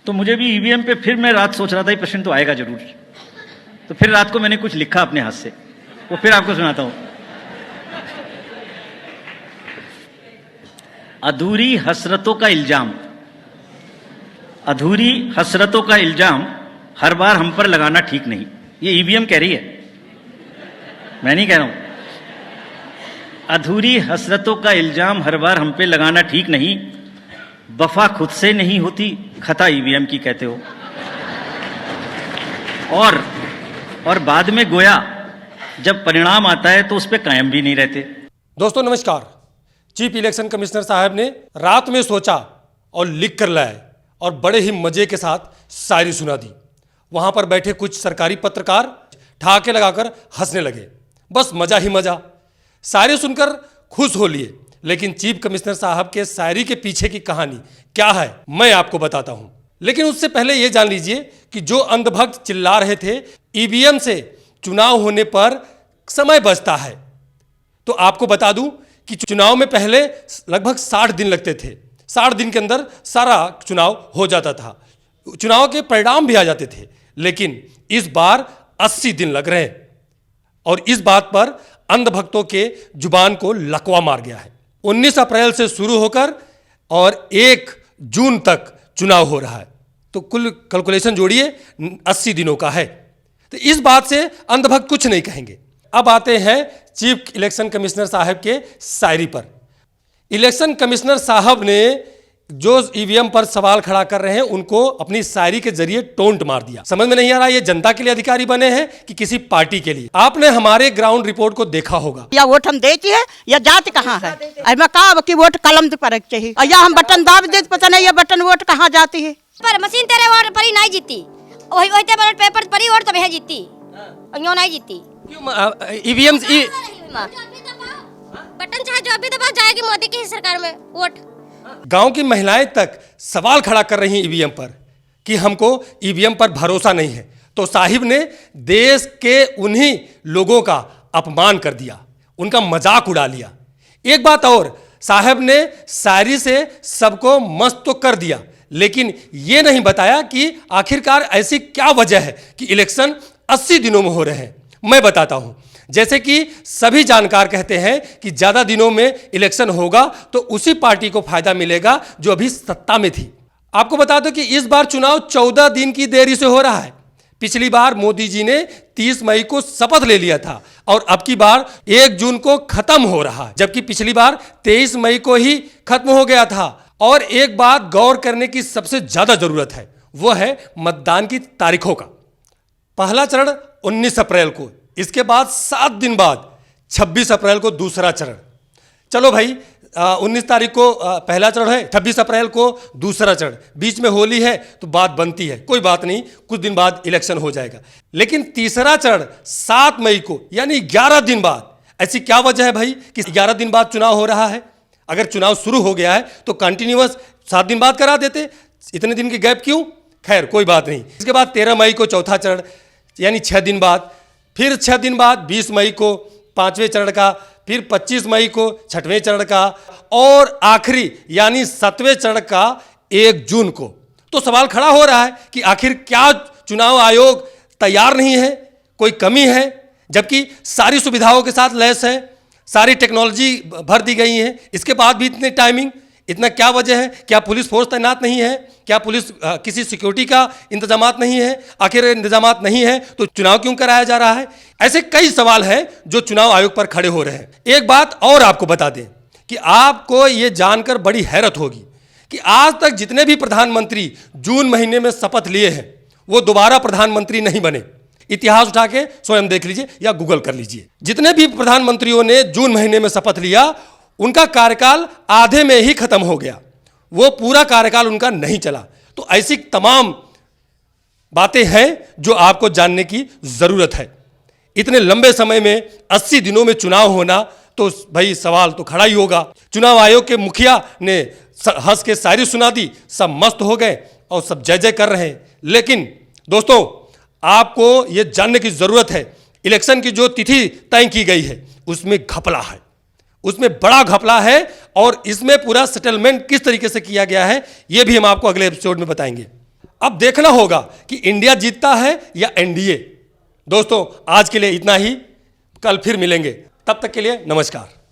तो मुझे भी ईवीएम पे फिर मैं रात सोच रहा था ये प्रश्न तो आएगा जरूर। तो फिर रात को मैंने कुछ लिखा अपने हाथ से, वो फिर आपको सुनाता हूं। अधूरी हसरतों का इल्जाम, अधूरी हसरतों का इल्जाम हर बार हम पर लगाना ठीक नहीं। ये ईवीएम कह रही है, मैं नहीं कह रहा हूं। अधूरी हसरतों का इल्जाम हर बार हम पे लगाना ठीक नहीं। वफा खुद से नहीं होती, खता ईवीएम की कहते हो। और बाद में गोया जब परिणाम आता है तो उस पे कायम भी नहीं रहते। दोस्तों नमस्कार। चीफ इलेक्शन कमिश्नर साहब ने रात में सोचा और लिख कर लाए और बड़े ही मजे के साथ शायरी सुना दी। वहां पर बैठे कुछ सरकारी पत्रकार ठहाके लगाकर हंसने लगे। बस मजा ही मजा। शायरी सुनकर खुश हो लिए, लेकिन चीफ कमिश्नर साहब के शायरी के पीछे की कहानी क्या है मैं आपको बताता हूं। लेकिन उससे पहले यह जान लीजिए कि जो अंधभक्त चिल्ला रहे थे ईवीएम से चुनाव होने पर समय बचता है, तो आपको बता दूं कि चुनाव में पहले लगभग 60 दिन लगते थे। 60 दिन के अंदर सारा चुनाव हो जाता था, चुनाव के परिणाम भी आ जाते थे। लेकिन इस बार 80 दिन लग रहे हैं और इस बात पर अंधभक्तों के जुबान को लकवा मार गया है। 19 अप्रैल से शुरू होकर और 1 जून तक चुनाव हो रहा है, तो कुल कैलकुलेशन जोड़िए 80 दिनों का है। तो इस बात से अंधभक्त कुछ नहीं कहेंगे। अब आते हैं चीफ इलेक्शन कमिश्नर साहब के शायरी पर। इलेक्शन कमिश्नर साहब ने जो ईवीएम पर सवाल खड़ा कर रहे हैं उनको अपनी शायरी के जरिए टोंट मार दिया। समझ में नहीं आ रहा ये जनता के लिए अधिकारी बने हैं कि किसी पार्टी के लिए। आपने हमारे ग्राउंड रिपोर्ट को देखा होगा। या वोट हम देती है या जात कहाँ है, मैं कहा कि वोट कलम पर चाहिए या हम बटन दाब दे, पता नहीं ये बटन वोट कहाँ जाती है। पर मशीन तेरे वोट पर ही नहीं जीती, वही वही ते पेपर पर ही वोट तो है जीती, यो नहीं जीती। क्यों ईवीएम बटन चाहे जो अभी दबा जाएगी मोदी की सरकार में वोट। गांव की महिलाएं तक सवाल खड़ा कर रही हैं ईवीएम पर कि हमको ईवीएम पर भरोसा नहीं है। तो साहिब ने देश के उन्हीं लोगों का अपमान कर दिया, उनका मजाक उड़ा लिया। एक बात और, साहब ने शायरी से सबको मस्त तो कर दिया, लेकिन यह नहीं बताया कि आखिरकार ऐसी क्या वजह है कि इलेक्शन 80 दिनों में हो रहे हैं। मैं बताता हूं। जैसे कि सभी जानकार कहते हैं कि ज्यादा दिनों में इलेक्शन होगा तो उसी पार्टी को फायदा मिलेगा जो अभी सत्ता में थी। आपको बता दो कि इस बार चुनाव 14 दिन की देरी से हो रहा है। पिछली बार मोदी जी ने 30 मई को शपथ ले लिया था और अब की बार 1 जून को खत्म हो रहा है, जबकि पिछली बार 23 मई को ही खत्म हो गया था। और एक बात गौर करने की सबसे ज्यादा जरूरत है, वो है मतदान की तारीखों का। पहला चरण 19 अप्रैल को, इसके बाद 7 दिन बाद 26 अप्रैल को दूसरा चरण। चलो भाई 19 तारीख को पहला चरण है, 26 अप्रैल को दूसरा चरण, बीच में होली है तो बात बनती है, कोई बात नहीं, कुछ दिन बाद इलेक्शन हो जाएगा। लेकिन तीसरा चरण 7 मई को, यानी 11 दिन बाद। ऐसी क्या वजह है भाई कि 11 दिन बाद चुनाव हो रहा है? अगर चुनाव शुरू हो गया है तो कंटिन्यूअस 7 दिन बाद करा देते, इतने दिन की गैप क्यों? खैर कोई बात नहीं। इसके बाद 13 मई को चौथा चरण, यानी 6 दिन बाद, फिर 6 दिन बाद 20 मई को 5वें चरण का, फिर 25 मई को 6वें चरण का और आखिरी यानी 7वें चरण का 1 जून को। तो सवाल खड़ा हो रहा है कि आखिर क्या चुनाव आयोग तैयार नहीं है, कोई कमी है? जबकि सारी सुविधाओं के साथ लैस है, सारी टेक्नोलॉजी भर दी गई है, इसके बाद भी इतनी टाइमिंग, इतना क्या वजह है? क्या पुलिस फोर्स तैनात नहीं है? क्या पुलिस किसी सिक्योरिटी का इंतजामात नहीं है? आखिर इंतजामात नहीं है तो चुनाव क्यों कराया जा रहा है? ऐसे कई सवाल हैं जो चुनाव आयोग पर खड़े हो रहे हैं। एक बात और आपको बता दें कि आपको ये जानकर बड़ी हैरत होगी कि आज तक जितने भी प्रधानमंत्री जून महीने में शपथ लिए हैं वो दोबारा प्रधानमंत्री नहीं बने। इतिहास उठा के स्वयं देख लीजिए या गूगल कर लीजिए। जितने भी प्रधानमंत्रियों ने जून महीने में शपथ लिया उनका कार्यकाल आधे में ही खत्म हो गया, वो पूरा कार्यकाल उनका नहीं चला। तो ऐसी तमाम बातें हैं जो आपको जानने की जरूरत है। इतने लंबे समय में 80 दिनों में चुनाव होना तो भाई सवाल तो खड़ा ही होगा। चुनाव आयोग के मुखिया ने हंस के शायरी सुना दी, सब मस्त हो गए और सब जय जय कर रहे हैं। लेकिन दोस्तों आपको यह जानने की जरूरत है, इलेक्शन की जो तिथि तय की गई है उसमें घपला है, उसमें बड़ा घपला है और इसमें पूरा सेटलमेंट किस तरीके से किया गया है यह भी हम आपको अगले एपिसोड में बताएंगे। अब देखना होगा कि इंडिया जीतता है या एनडीए। दोस्तों आज के लिए इतना ही, कल फिर मिलेंगे, तब तक के लिए नमस्कार।